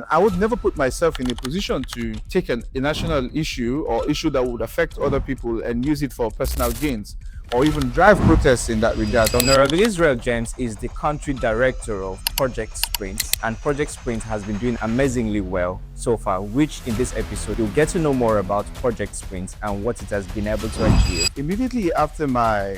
I would never put myself in a position to take a national issue or issue that would affect other people and use it for personal gains or even drive protests in that regard. Honorable Israel James is the country director of Project Sprint, and Project Sprint has been doing amazingly well so far, which in this episode you'll get to know more about Project Sprint and what it has been able to achieve. Immediately after my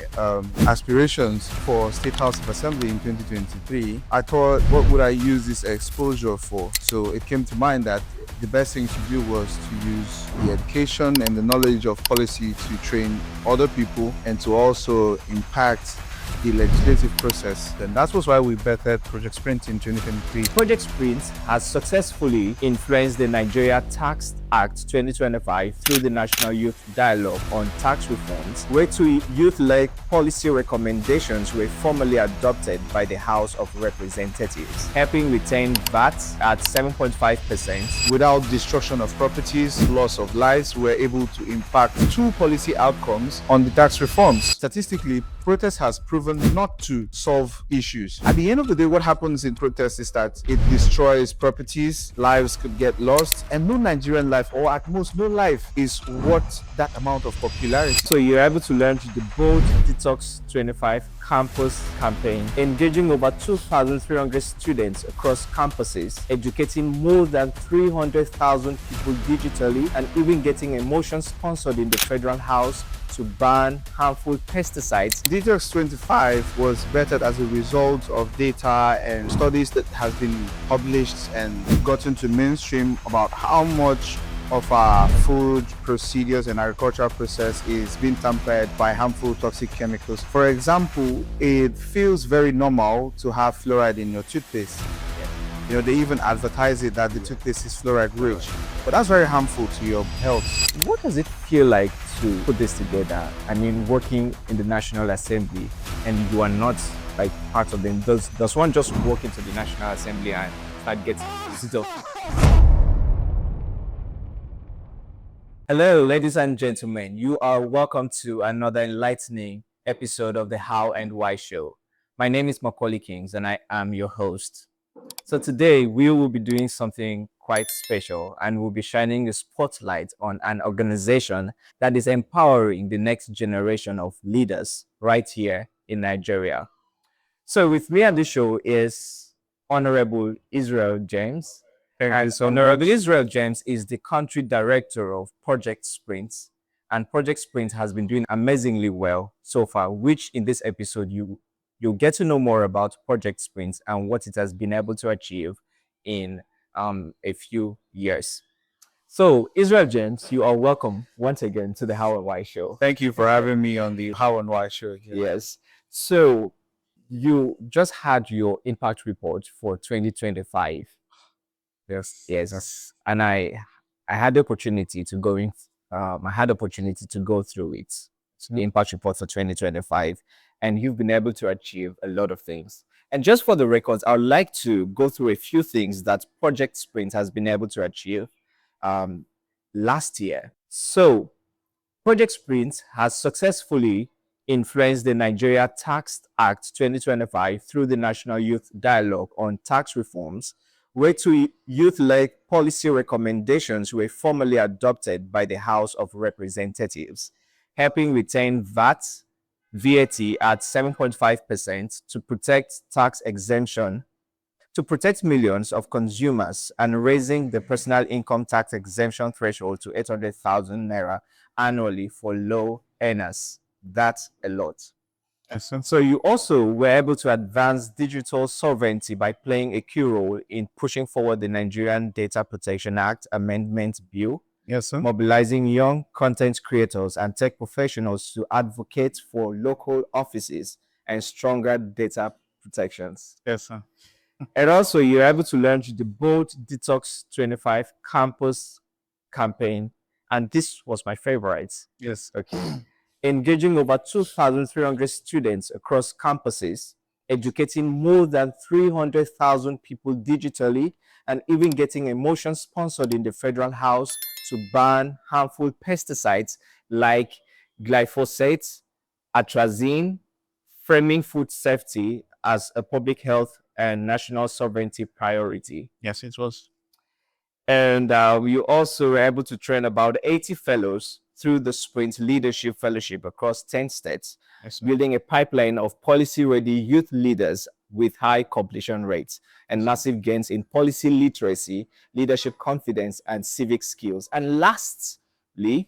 aspirations for State House of Assembly in 2023, I thought, what would I use this exposure for? So it came to mind that the best thing to do was to use the education and the knowledge of policy to train other people and to also impact the legislative process. And that was why we bettered Project Sprint in 2023. Project Sprint has successfully influenced the Nigeria Tax Act 2025 through the National Youth Dialogue on tax reforms, where two youth-led policy recommendations were formally adopted by the House of Representatives, helping retain VAT at 7.5%. Without destruction of properties, loss of lives, we're able to impact two policy outcomes on the tax reforms. Statistically, protest has proven not to solve issues. At the end of the day, what happens in protest is that it destroys properties, lives could get lost, and no Nigerian life, or at most no life, is worth that amount of popularity. So you're able to learn the bold Detox 25 campus campaign, engaging over 2,300 students across campuses, educating more than 300,000 people digitally, and even getting a motion sponsored in the Federal House to ban harmful pesticides. Detox 25 was bettered as a result of data and studies that has been published and gotten to mainstream about how much of our food procedures and agricultural process is being tampered by harmful toxic chemicals. For example, it feels very normal to have fluoride in your toothpaste. You know, they even advertise it that the toothpaste is fluoride rich, but that's very harmful to your health. What does it feel like to put this together? I mean, working in the National Assembly and you are not like part of them. Does one just walk into the National Assembly and start getting stuff? Hello, ladies and gentlemen. You are welcome to another enlightening episode of the How and Why Show. My name is Macauley Kings and I am your host. So today we will be doing something quite special and we'll be shining a spotlight on an organization that is empowering the next generation of leaders right here in Nigeria. So with me on the show is Honorable Israel James. And so Honorable Israel James is the country director of Project Sprint, and Project Sprint has been doing amazingly well so far, which in this episode you'll get to know more about Project Sprint and what it has been able to achieve in a few years. So, Israel James, you are welcome once again to the How and Why Show. Thank you for having me on the How and Why Show. Yes. So, you just had your impact report for 2025. Yes. And I had the opportunity to go in. I had the opportunity to go through it, the impact report for 2025, and you've been able to achieve a lot of things. And just for the records, I would like to go through a few things that Project Sprint has been able to achieve last year. So, Project Sprint has successfully influenced the Nigeria Tax Act 2025 through the National Youth Dialogue on tax reforms, where two youth-led policy recommendations were formally adopted by the House of Representatives, helping retain VAT at 7.5% to protect tax exemption, to protect millions of consumers, and raising the personal income tax exemption threshold to 800,000 naira annually for low earners. That's a lot. So you also were able to advance digital sovereignty by playing a key role in pushing forward the Nigerian Data Protection Act Amendment Bill. Yes, sir. Mobilizing young content creators and tech professionals to advocate for local offices and stronger data protections. Yes, sir. And also, you're able to launch the bold Detox 25 campus campaign, and this was my favorite. Yes. Okay. Engaging over 2,300 students across campuses, educating more than 300,000 people digitally, and even getting a motion sponsored in the Federal House to ban harmful pesticides like glyphosate, atrazine, framing food safety as a public health and national sovereignty priority. Yes, it was. And you also were able to train about 80 fellows through the Sprint Leadership Fellowship across 10 states, Yes, sir. building a pipeline of policy ready youth leaders with high completion rates and massive gains in policy literacy, leadership confidence, and civic skills. And lastly,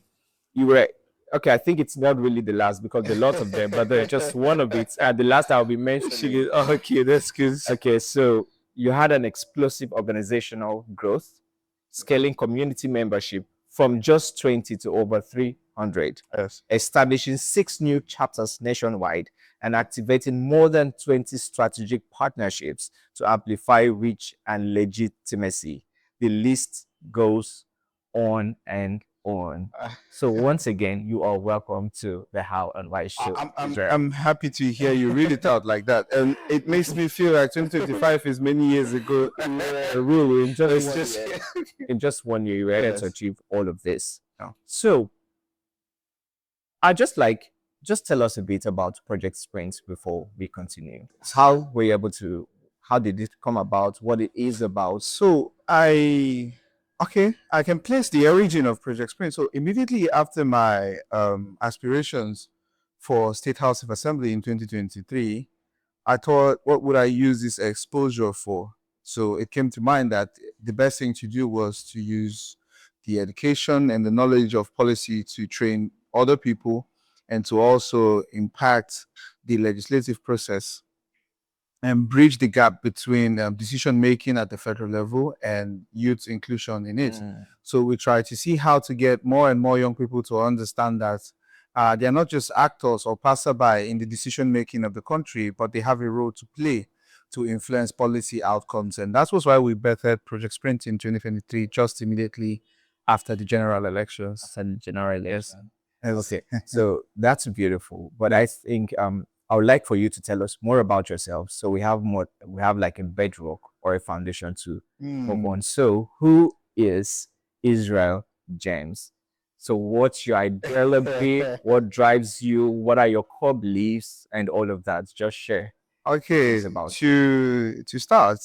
you were okay. I think it's not really the last because there are lots of them, but they're just one of it. And the last I'll be mentioning. Okay, that's good. Okay, so you had an explosive organizational growth, scaling community membership from just 20 to over 300, Yes. establishing 6 new chapters nationwide, and activating more than 20 strategic partnerships to amplify reach and legitimacy. The list goes on and on. So once again, you are welcome to the How and Why show. Israel. I'm happy to hear you read it out like that, and it makes me feel like 2025 is many years ago. Really, It's just in just 1 year, you were able to Yes. achieve all of this. Yeah. So just tell us a bit about Project Sprint before we continue. How were you able to? How did it come about? What it is about? So I can place the origin of Project Spring. So immediately after my aspirations for State House of Assembly in 2023, I thought, what would I use this exposure for? So it came to mind that the best thing to do was to use the education and the knowledge of policy to train other people and to also impact the legislative process and bridge the gap between decision making at the federal level and youth inclusion in it. So we try to see how to get more and more young people to understand that they are not just actors or passerby in the decision making of the country, but they have a role to play to influence policy outcomes. And that was why we bettered Project Sprint in 2023, just immediately after the general elections. After the general Yes. election. Yes. Okay, so that's beautiful. But I think I would like for you to tell us more about yourself. So we have like a bedrock or a foundation to move on. So who is Israel James? So what's your ideology? What drives you? What are your core beliefs and all of that? Just share. Okay, It's about- to start,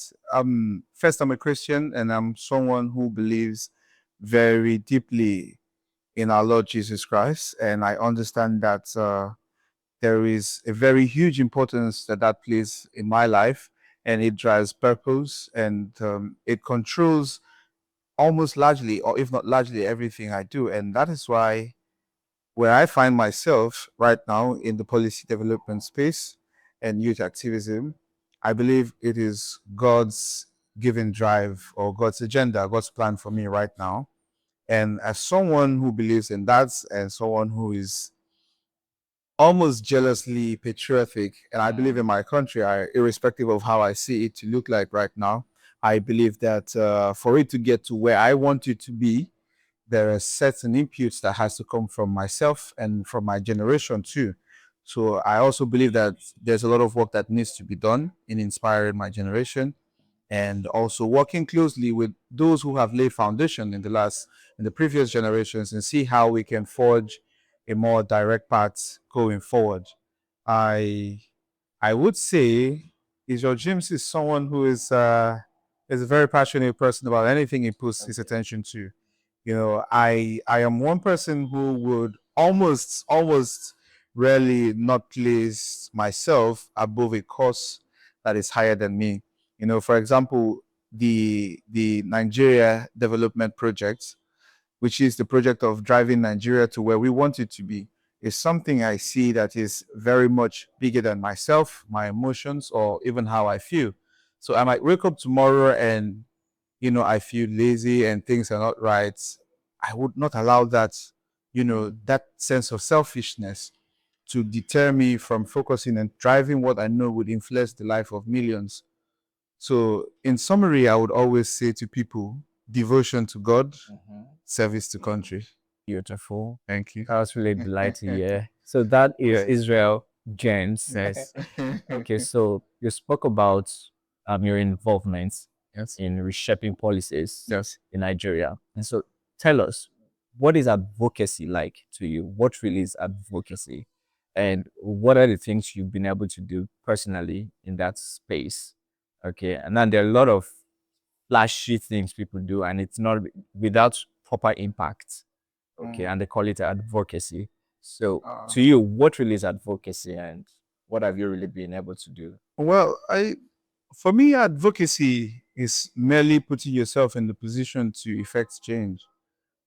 first I'm a Christian and I'm someone who believes very deeply in our Lord Jesus Christ, and I understand that there is a very huge importance that that plays in my life, and it drives purpose and it controls almost largely, or if not largely, everything I do, and that is why where I find myself right now in the policy development space and youth activism, I believe it is God's given drive or God's agenda, God's plan for me right now. And as someone who believes in that and someone who is almost jealously patriotic, and I believe in my country, irrespective of how I see it to look like right now, I believe that for it to get to where I want it to be, there are certain inputs that has to come from myself and from my generation too. So I also believe that there's a lot of work that needs to be done in inspiring my generation and also working closely with those who have laid foundation in the previous generations and see how we can forge a more direct path going forward. I I would say Israel James is someone who is a very passionate person about anything he puts his attention to. You know, I am one person who would almost rarely not place myself above a cause that is higher than me. You know, for example, the Nigeria Development Project, which is the project of driving Nigeria to where we want it to be, is something I see that is very much bigger than myself, my emotions, or even how I feel. So I might wake up tomorrow and I feel lazy and things are not right. I would not allow that, that sense of selfishness to deter me from focusing and driving what I know would influence the life of millions. So, in summary, I would always say to people, devotion to God, service to country. Beautiful. Thank you. I was really delighted. Yeah. So that is Yes. Israel James. Yes. Okay. So you spoke about your involvement Yes. in reshaping policies Yes. in Nigeria. And so tell us, what is advocacy like to you? What really is advocacy? And what are the things you've been able to do personally in that space? Okay. And then there are a lot of flashy things people do, and it's not without proper impact. Okay, Mm. and they call it advocacy. So, Uh, to you, what really is advocacy, and what have you really been able to do? well, for me, advocacy is merely putting yourself in the position to effect change.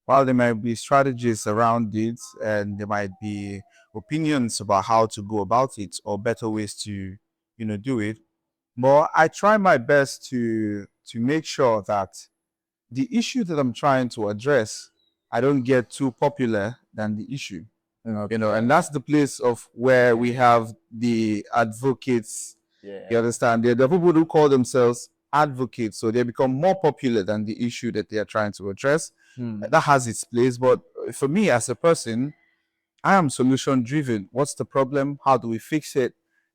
While there might be strategies around it, and there might be opinions about how to go about it or better ways to, do it. But I try my best to make sure that the issue that I'm trying to address, I don't get too popular than the issue. And that's the place of where we have the advocates. You Yeah. understand? They're the people who call themselves advocates, so they become more popular than the issue that they are trying to address. That has its place, but for me as a person, I am solution driven. What's the problem? How do we fix it?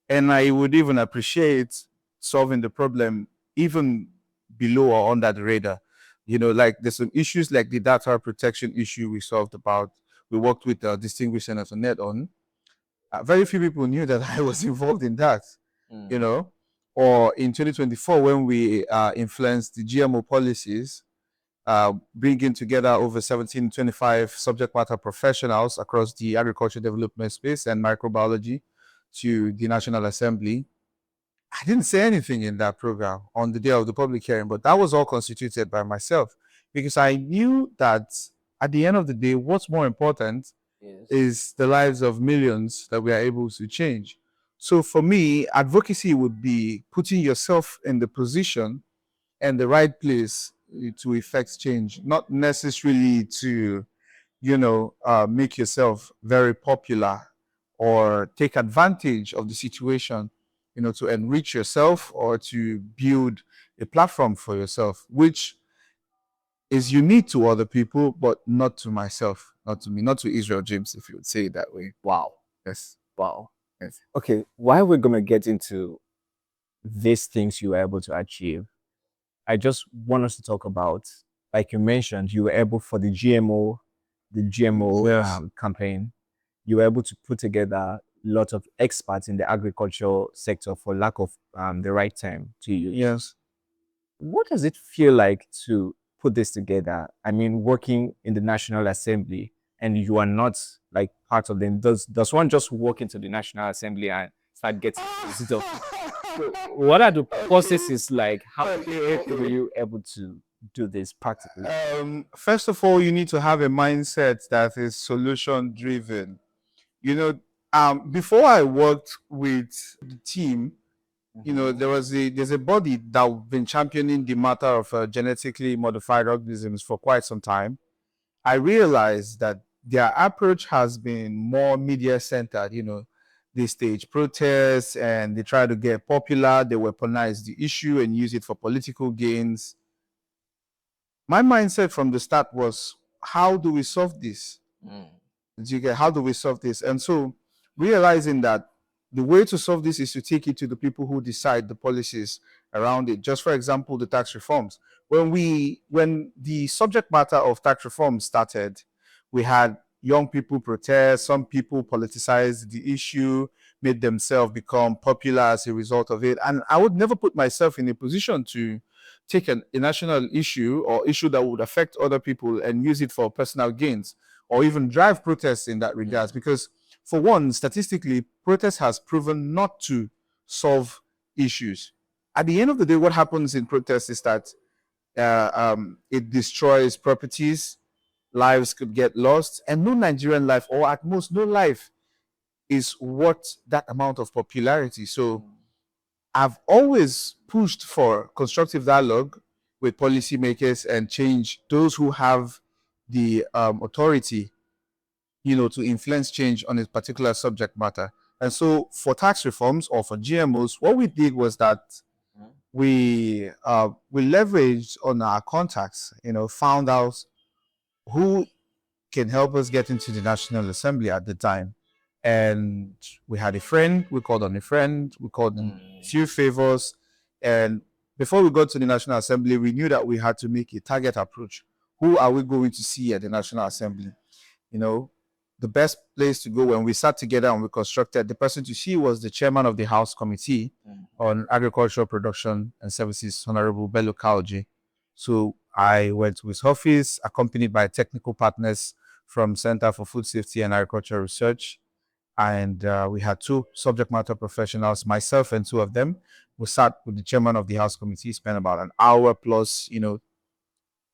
And I would even appreciate solving the problem even below or under the radar. Like there's some issues like the data protection issue we solved about. We worked with Distinguished Senator Ned on. Very few people knew that I was involved in that, you know. Or in 2024, when we influenced the GMO policies, bringing together over 1725 subject matter professionals across the agriculture development space and microbiology to the National Assembly. I didn't say anything in that program on the day of the public hearing, but that was all constituted by myself because I knew that at the end of the day, what's more important Yes. is the lives of millions that we are able to change. So for me, advocacy would be putting yourself in the position and the right place to effect change, not necessarily to, make yourself very popular or take advantage of the situation, to enrich yourself or to build a platform for yourself, which is unique to other people, but not to myself, not to me, not to Israel James, if you would say it that way. Wow. Yes. Wow. Yes. Okay, while we're gonna get into these things you were able to achieve, I just want us to talk about, like you mentioned, you were able for the GMO Yes. campaign, you were able to put together a lot of experts in the agricultural sector, for lack of the right term to use. Yes. What does it feel like to put this together? I mean, working in the National Assembly and you are not like part of them. Does one just walk into the National Assembly and start getting visit of? So what are the processes like? How were you able to do this practically? First of all, you need to have a mindset that is solution driven. Before I worked with the team, there's a body that's been championing the matter of genetically modified organisms for quite some time. I realized that their approach has been more media centered. They stage protests and they try to get popular. They weaponize the issue and use it for political gains. My mindset from the start was, how do we solve this? Do you get, how do we solve this? And so realizing that the way to solve this is to take it to the people who decide the policies around it. Just for example, the tax reforms. When the subject matter of tax reform started, we had young people protest, some people politicize the issue, made themselves become popular as a result of it. And I would never put myself in a position to take a national issue or issue that would affect other people and use it for personal gains or even drive protests in that regards. Because for one, statistically, protest has proven not to solve issues. At the end of the day, what happens in protest is that it destroys properties, lives could get lost, and no Nigerian life, or at most no life, is worth that amount of popularity. So I've always pushed for constructive dialogue with policymakers and change those who have the authority, to influence change on a particular subject matter. And so for tax reforms or for GMOs, what we did was that we leveraged on our contacts, found out who can help us get into the National Assembly at the time. And we had a friend, we called on a friend, we called in few favors. And before we got to the National Assembly, we knew that we had to make a target approach. Who are we going to see at the National Assembly? The best place to go, when we sat together and we constructed, the person to see was the chairman of the House Committee on Agricultural Production and Services, Honorable Bello Kauji. So I went to his office, accompanied by technical partners from Center for Food Safety and Agricultural Research. And we had two subject matter professionals, myself and two of them. We sat with the chairman of the House Committee, spent about an hour plus,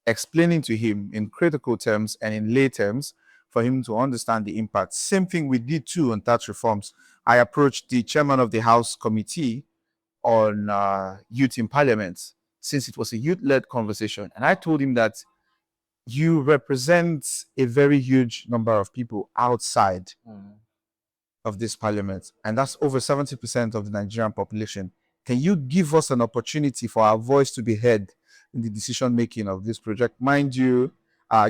explaining to him in critical terms and in lay terms for him to understand the impact. Same thing we did too on tax reforms. I approached the chairman of the House Committee on youth in parliament, since it was a youth-led conversation. And I told him that you represent a very huge number of people outside of this parliament, and that's over 70% of the Nigerian population. Can you give us an opportunity for our voice to be heard in the decision making of this project? Mind you,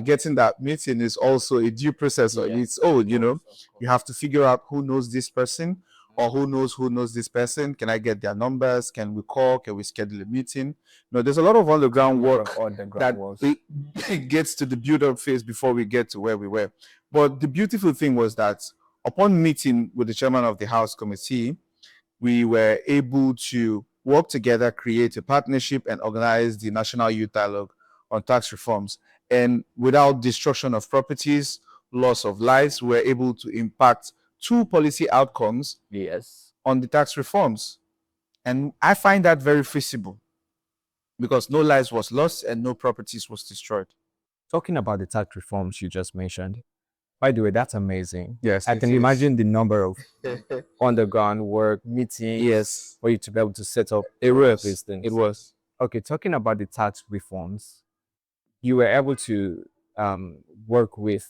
getting that meeting is also a due process on its own. You have to figure out who knows this person or who knows this person. Can I get their numbers? Can we call? Can we schedule a meeting? No, there's a lot of underground work that it gets to the build-up phase before we get to where we were. But the beautiful thing was that upon meeting with the chairman of the House Committee, we were able to work together, create a partnership, and organize the National Youth Dialogue on tax reforms. And without destruction of properties, loss of lives, we were able to impact two policy outcomes on the tax reforms. And I find that very feasible because no lives was lost and no properties was destroyed. Talking about the tax reforms you just mentioned, by the way, that's amazing. Yes, I it can is. imagine the number of underground work, meetings, Yes, for you to be able to set up it all of was. these things. It was. Okay, talking about the tax reforms, you were able to work with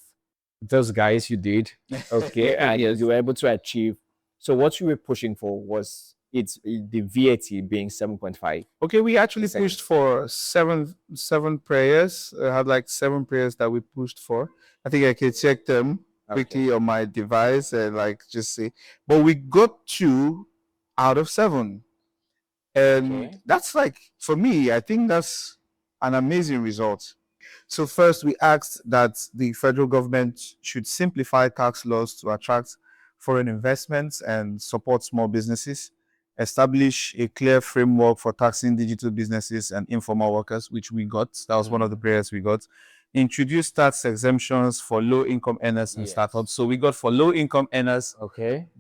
those guys you did. Okay, and Yes. you were able to achieve. So what you were pushing for was the VAT being 7.5. Okay, we actually Second. pushed for seven prayers. I had like seven prayers that we pushed for. I think I can check them quickly on my device and like just say, but we got 2 out of 7. And that's like, for me, I think that's an amazing result. So first, we asked that the federal government should simplify tax laws to attract foreign investments and support small businesses, establish a clear framework for taxing digital businesses and informal workers, which we got. That was one of the prayers we got. Introduce tax exemptions for low-income earners and startups. So we got for low-income earners,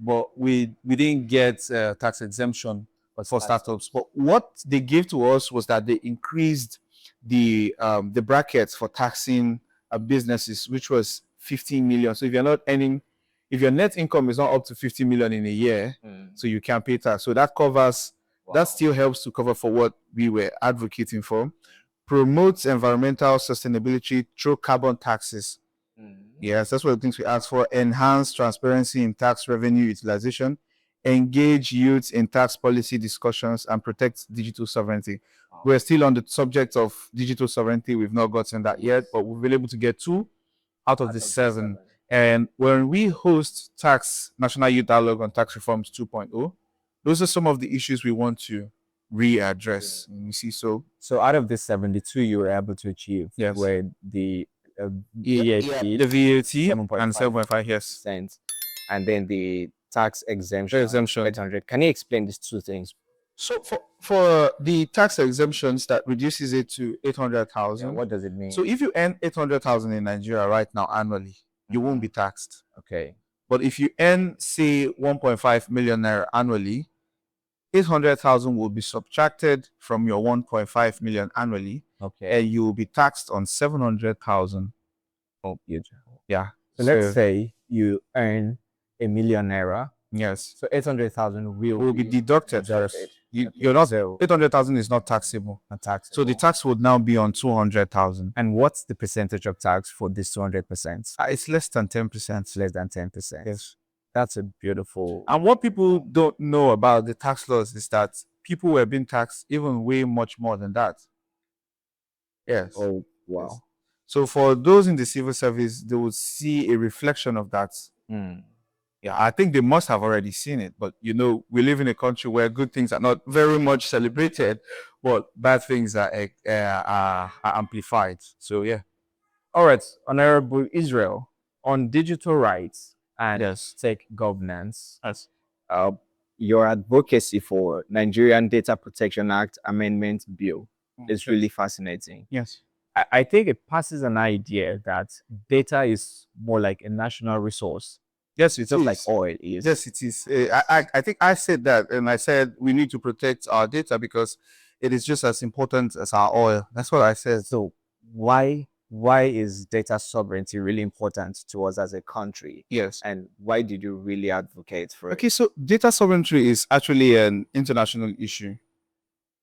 but we didn't get tax exemption for startups. But what they gave to us was that they increased the brackets for taxing businesses, which was 15 million. So if you're not earning, if your net income is not up to 50 million in a year, so you can't pay tax. So that covers, that still helps to cover for what we were advocating for. Promotes environmental sustainability through carbon taxes. Yes, that's one of the things we asked for. Enhance transparency in tax revenue utilization, engage youth in tax policy discussions, and protect digital sovereignty. We're still on the subject of digital sovereignty. We've not gotten that yet, but we've been able to get 2 out of the 7. And when we host National Youth Dialogue on Tax Reforms 2.0, those are some of the issues we want to readdress. You see, so out of the 72 you were able to achieve, yes, were the VAT, the VAT and 7.5, yes, cents, and then the tax exemption, 800. Can you explain these two things? So for the tax exemptions, that reduces it to 800,000. What does it mean? So if you earn 800,000 in Nigeria right now annually, you won't be taxed. Okay. But if you earn, say, 1.5 million naira annually, 800,000 will be subtracted from your 1.5 million annually, and you will be taxed on 700,000. Oh, beautiful. Yeah. So let's say you earn a million naira. Yes. So 800,000 will be deducted first. You're not 800,000 is not taxable. Not taxable. So the tax would now be on 200,000. And what's the percentage of tax for this 200%? It's less than 10%. It's less than 10%. Yes. That's a beautiful. And what people don't know about the tax laws is that people were being taxed even way much more than that. Yes. Oh, wow. Yes. So for those in the civil service, they will see a reflection of that. Yeah, I think they must have already seen it. But, you know, we live in a country where good things are not very much celebrated, but bad things are amplified. So, yeah. All right, Honorable Israel, on digital rights and Yes. tech governance, Yes. Your advocacy for Nigerian Data Protection Act Amendment Bill. is really fascinating. Yes. I think it passes an idea that data is more like a national resource, Yes, it just like is. oil is. Yes, it is. I think I said that, and I said we need to protect our data because it is just as important as our oil. That's what I said. So why is data sovereignty really important to us as a country? Yes. And why did you really advocate for it? Okay, so data sovereignty is actually an international issue.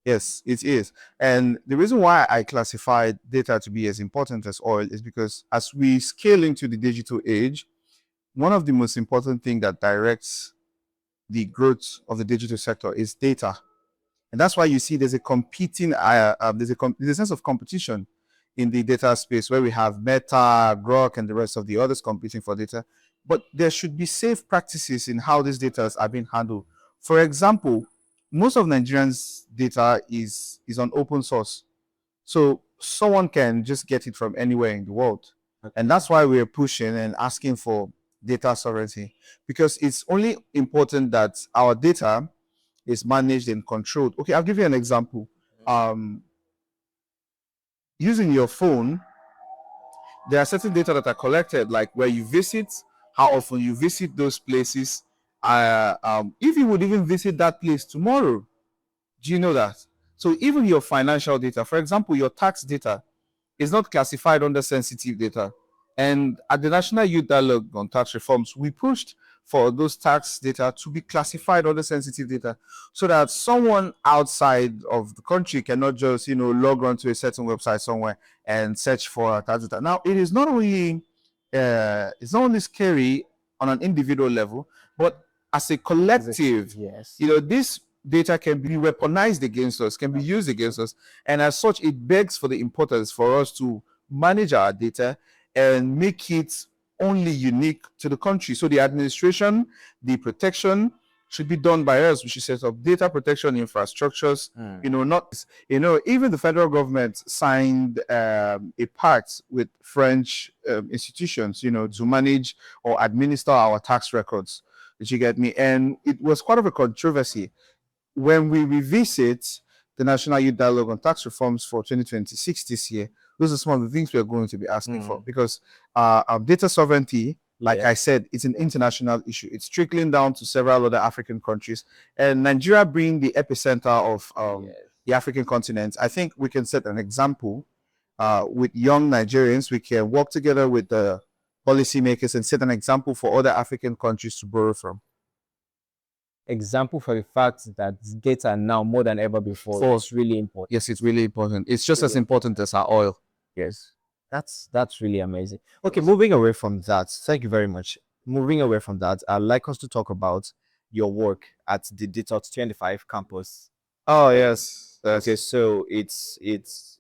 Yes, it is. And the reason why I classified data to be as important as oil is because as we scale into the digital age, one of the most important things that directs the growth of the digital sector is data. And that's why you see there's a competing, there's a sense of competition in the data space where we have Meta, Grok, and the rest of the others competing for data. But there should be safe practices in how these data are being handled. For example, most of Nigerians' data is on open source. So someone can just get it from anywhere in the world. And that's why we're pushing and asking for data sovereignty because it's only important that our data is managed and controlled. Okay, I'll give you an example. Using your phone, there are certain data that are collected, like where you visit, how often you visit those places. If you would even visit that place tomorrow, do you know that? So even your financial data, for example, your tax data, is not classified under sensitive data. And at the National Youth Dialogue on Tax Reforms, we pushed for those tax data to be classified under sensitive data so that someone outside of the country cannot just, log on to a certain website somewhere and search for tax data. Now, it's not only scary on an individual level, but as a collective, Yes. this data can be weaponized against us, can be used against us. And as such, it begs for the importance for us to manage our data and make it only unique to the country. So the administration, the protection should be done by us. We should set up data protection infrastructures. Not even the federal government signed a pact with French institutions, to manage or administer our tax records. Did you get me? And it was quite of a controversy when we revisit the National Youth Dialogue on Tax Reforms for 2026 this year. Those are some of the things we are going to be asking for because data sovereignty, like I said, it's an international issue. It's trickling down to several other African countries, and Nigeria being the epicenter of the African continent, I think we can set an example with young Nigerians. We can work together with the policymakers and set an example for other African countries to borrow from. Example for the fact that data now more than ever before is really important. Yes, it's really important. It's just as important as our oil. Yes. That's really amazing. Okay, moving away from that, thank you very much. Moving away from that, I'd like us to talk about your work at the Detox 25 campus. Oh yes. Okay, so it's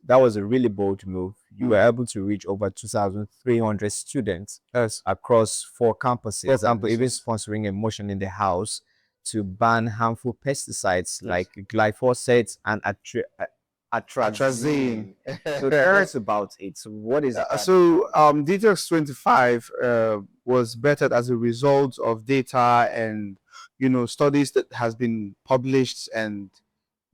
that was a really bold move. You were able to reach over 2,300 students across 4 campuses. For example, even sponsoring a motion in the House to ban harmful pesticides like glyphosate and atrazine. So tell us about it. So what is that? So Detox 25 was bettered as a result of data and studies that has been published and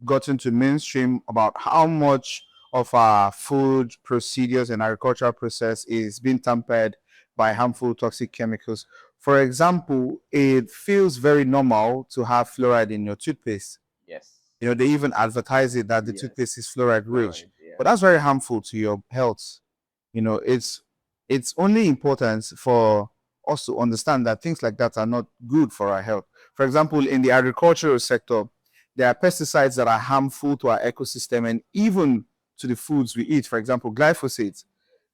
gotten to mainstream about how much of our food procedures and agricultural process is being tampered by harmful toxic chemicals. For example, it feels very normal to have fluoride in your toothpaste. Yes. They even advertise it that the toothpaste is fluoride rich, but that's very harmful to your health. It's only important for us to understand that things like that are not good for our health. For example, in the agricultural sector, there are pesticides that are harmful to our ecosystem and even to the foods we eat. For example, glyphosate.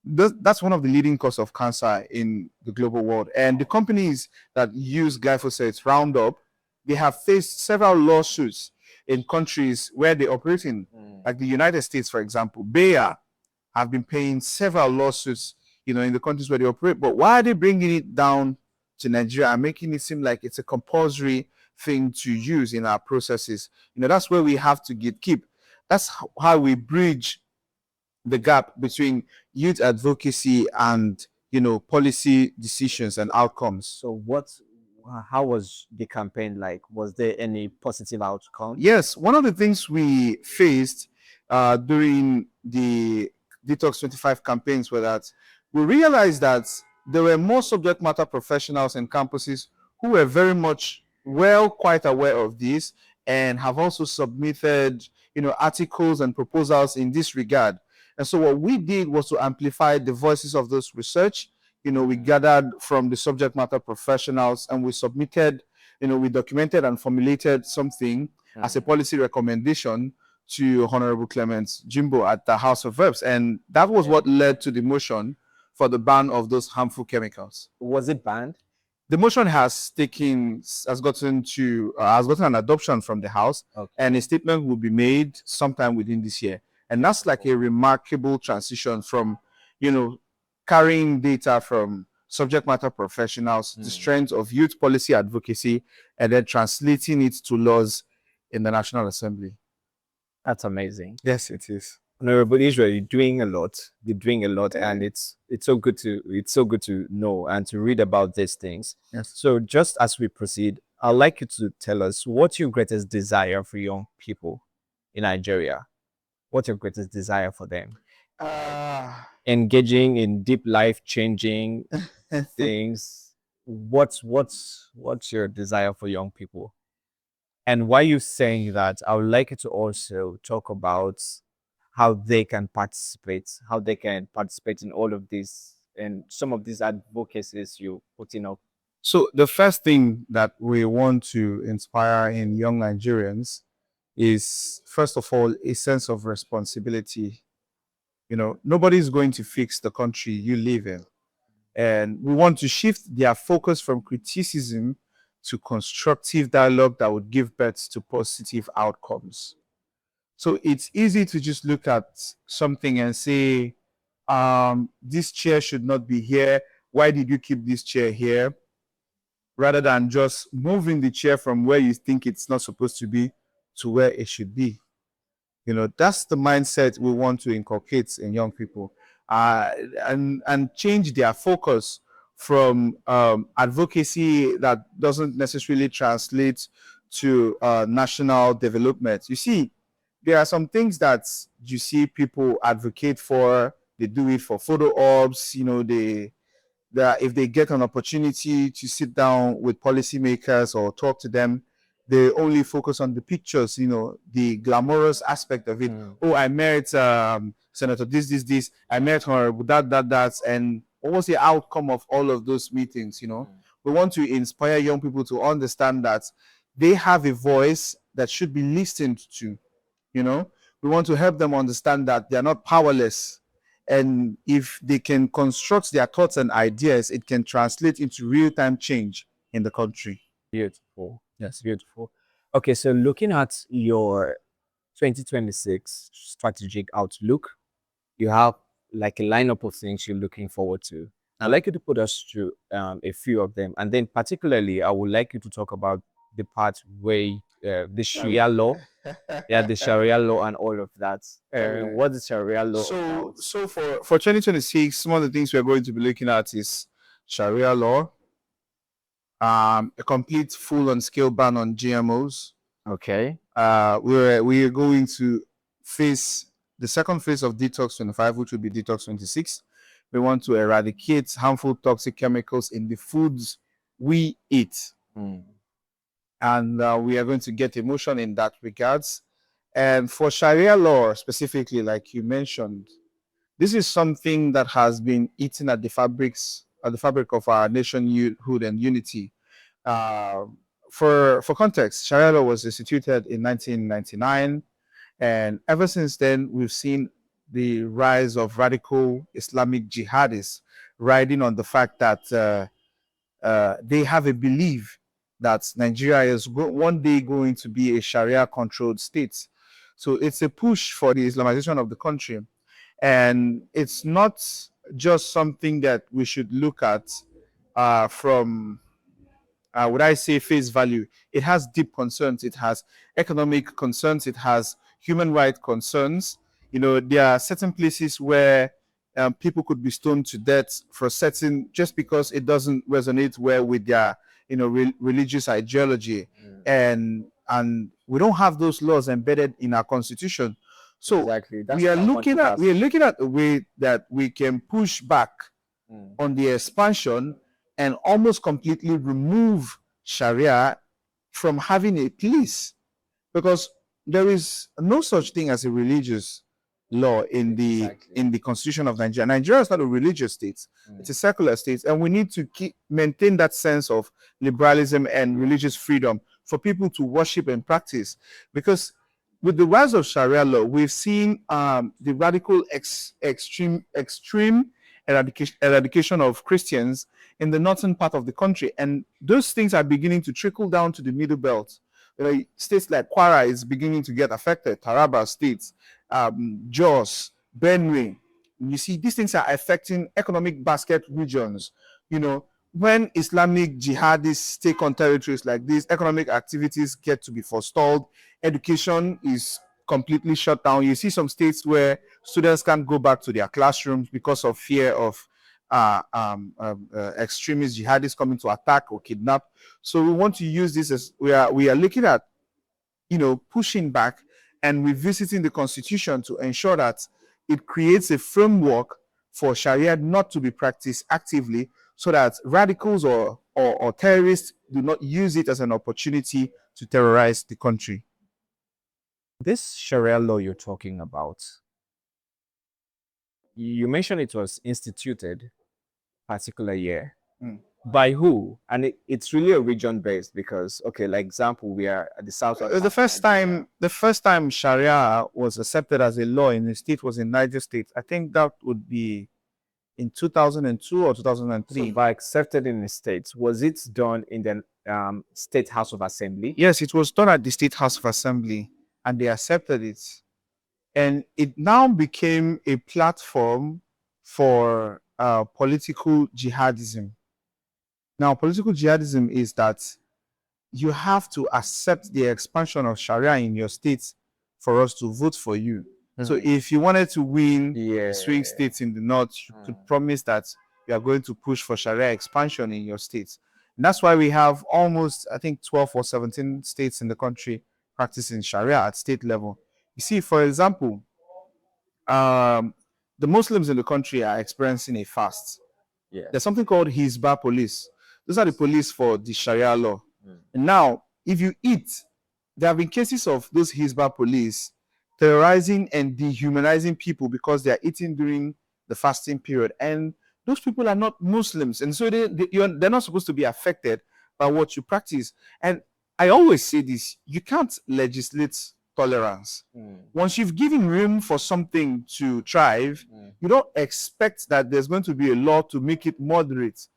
That's one of the leading causes of cancer in the global world. And the companies that use glyphosate, Roundup, they have faced several lawsuits in countries where they operate in, like the United States, for example. Bayer have been paying several lawsuits, in the countries where they operate. But why are they bringing it down to Nigeria and making it seem like it's a compulsory thing to use in our processes? That's where we have to keep. That's how we bridge the gap between youth advocacy and policy decisions and outcomes. So how was the campaign like? Was there any positive outcome? Yes, one of the things we faced during the Detox 25 campaigns were that we realized that there were more subject matter professionals in campuses who were very much quite aware of this and have also submitted, articles and proposals in this regard. And so what we did was to amplify the voices of those research. We gathered from the subject matter professionals and we submitted, we documented and formulated something as a policy recommendation to Honorable Clement Jimbo at the House of Reps. And that was what led to the motion for the ban of those harmful chemicals. Was it banned? The motion has gotten an adoption from the House, Okay. and a statement will be made sometime within this year. And that's like a remarkable transition from, carrying data from subject matter professionals, the strength of youth policy advocacy, and then translating it to laws in the National Assembly. That's amazing. Yes, it is. Honorable Israel, you're doing a lot. You're doing a lot, and it's so good to know and to read about these things. Yes. So just as we proceed, I'd like you to tell us what's your greatest desire for young people in Nigeria. What's your greatest desire for them? Engaging in deep life-changing things. What's your desire for young people? And while you're saying that, I would like you to also talk about how they can participate in all of this and some of these advocacies you're putting up. So the first thing that we want to inspire in young Nigerians is, first of all, a sense of responsibility. Nobody's going to fix the country you live in. And we want to shift their focus from criticism to constructive dialogue that would give birth to positive outcomes. So it's easy to just look at something and say, this chair should not be here. Why did you keep this chair here? Rather than just moving the chair from where you think it's not supposed to be to where it should be. That's the mindset we want to inculcate in young people, and change their focus from advocacy that doesn't necessarily translate to national development. You see, there are some things that you see people advocate for. They do it for photo ops. If they get an opportunity to sit down with policymakers or talk to them, they only focus on the pictures, the glamorous aspect of it. Oh, I met Senator this. I met her that. And what was the outcome of all of those meetings? We want to inspire young people to understand that they have a voice that should be listened to. We want to help them understand that they are not powerless. And if they can construct their thoughts and ideas, it can translate into real-time change in the country. Beautiful. Yes. Beautiful. Okay, so looking at your 2026 strategic outlook, you have like a lineup of things you're looking forward to. I'd like you to put us through a few of them. And then particularly, I would like you to talk about the part where the Sharia law, the Sharia law and all of that. What is Sharia law about? So for 2026, some of the things we're going to be looking at is Sharia law, a complete full-on-scale ban on GMOs. Okay. We're going to face the second phase of Detox 25, which will be Detox 26. We want to eradicate harmful toxic chemicals in the foods we eat. And we are going to get a motion in that regards. And for Sharia law specifically, like you mentioned, this is something that has been eaten at the fabric of our nationhood and unity. For context, Sharia law was instituted in 1999, and ever since then, we've seen the rise of radical Islamic jihadists riding on the fact that they have a belief that Nigeria is one day going to be a Sharia-controlled state. So it's a push for the Islamization of the country. And it's not just something that we should look at from, would I say, face value. It has deep concerns. It has economic concerns. It has human rights concerns. There are certain places where people could be stoned to death for just because it doesn't resonate well with their religious ideology. And we don't have those laws embedded in our constitution. So Exactly. That's we are what I want looking to at ask. we are looking at a way that we can push back Mm. on the expansion and almost completely remove Sharia from having a place, because there is no such thing as a religious law in the Exactly. constitution of Nigeria. Nigeria is not a religious state; it's a secular state, and we need to maintain that sense of liberalism and religious freedom for people to worship and practice. Because with the rise of Sharia law, we've seen the radical extreme eradication of Christians in the northern part of the country, and those things are beginning to trickle down to the middle belt. States like Kwara is beginning to get affected, Taraba states, Jos, Benue. You see, these things are affecting economic basket regions. When Islamic jihadists take on territories like this, economic activities get to be forestalled, education is completely shut down. You see some states where students can't go back to their classrooms because of fear of extremist jihadists coming to attack or kidnap. So we want to use this as we are looking at, pushing back and revisiting the constitution to ensure that it creates a framework for Sharia not to be practiced actively, so that radicals or terrorists do not use it as an opportunity to terrorize the country. This Sharia law you're talking about, you mentioned it was instituted particular year. Mm. By who? And it's really a region based because, okay, like example, we are at the south. The first time Sharia was accepted as a law in the state was in Niger State. I think that would be in 2002 or 2003. So by accepted in the states, was it done in the State House of Assembly? Yes, it was done at the State House of Assembly, and they accepted it. And it now became a platform for political jihadism. Now, political jihadism is that you have to accept the expansion of Sharia in your state for us to vote for you. So if you wanted to win swing states in the north, you could promise that you are going to push for Sharia expansion in your states. And that's why we have almost, I think, 12 or 17 states in the country practicing Sharia at state level. You see, for example, the Muslims in the country are experiencing a fast. There's something called Hizbah police. Those are the police for the Sharia law. And now, if you eat, there have been cases of those Hizbah police terrorizing and dehumanizing people because they are eating during the fasting period. And those people are not Muslims. And so they're not supposed to be affected by what you practice. And I always say this, you can't legislate tolerance. Once you've given room for something to thrive, you don't expect that there's going to be a law to make it moderate.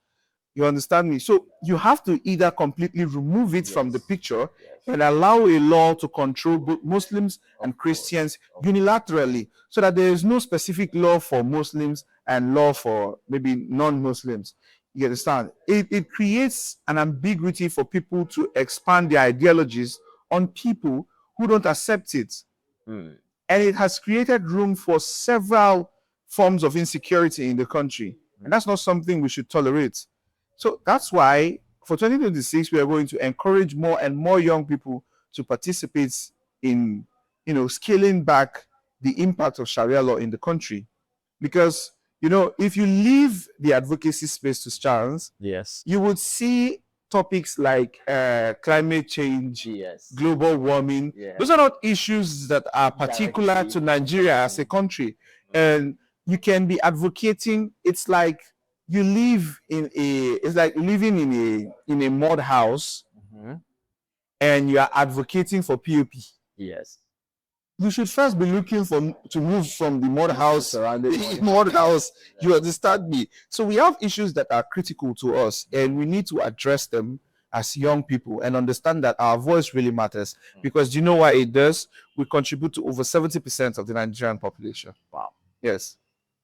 You understand me? So you have to either completely remove it from the picture and allow a law to control both Muslims and Christians unilaterally, so that there is no specific law for Muslims and law for maybe non-Muslims. You understand? It creates an ambiguity for people to expand their ideologies on people who don't accept it. And it has created room for several forms of insecurity in the country. And that's not something we should tolerate. So that's why for 2026, we are going to encourage more and more young people to participate in, scaling back the impact of Sharia law in the country. Because, if you leave the advocacy space to chance, Yes. you would see topics like climate change, global warming. Those are not issues that are particular to Nigeria as a country. And you can be advocating. It's like it's like living in a mud house, and you are advocating for POP. Yes. You should first be looking to move from the mud house You understand me? So we have issues that are critical to us, and we need to address them as young people and understand that our voice really matters. Because do you know why it does? We contribute to over 70% of the Nigerian population. Wow. Yes.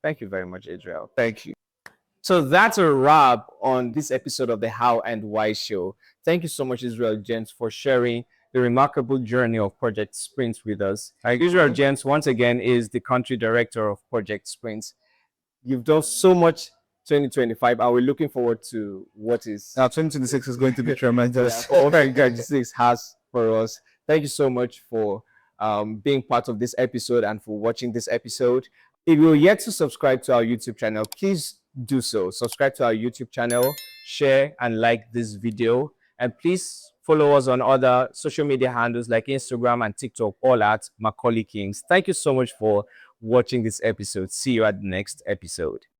Thank you very much, Adriel. Thank you. So that's a wrap on this episode of the How and Why Show. Thank you so much, Israel Gents, for sharing the remarkable journey of Project Sprint with us. Israel Gents, once again, is the country director of Project Sprint. You've done so much 2025, and we're looking forward to what is... Now, 2026 is going to be tremendous. All that 2026 has for us. Thank you so much for being part of this episode and for watching this episode. If you're yet to subscribe to our YouTube channel, please do so. Subscribe to our YouTube channel, share and like this video, and please follow us on other social media handles like Instagram and TikTok, all at Macauley Kings. Thank you so much for watching this episode. See you at the next episode.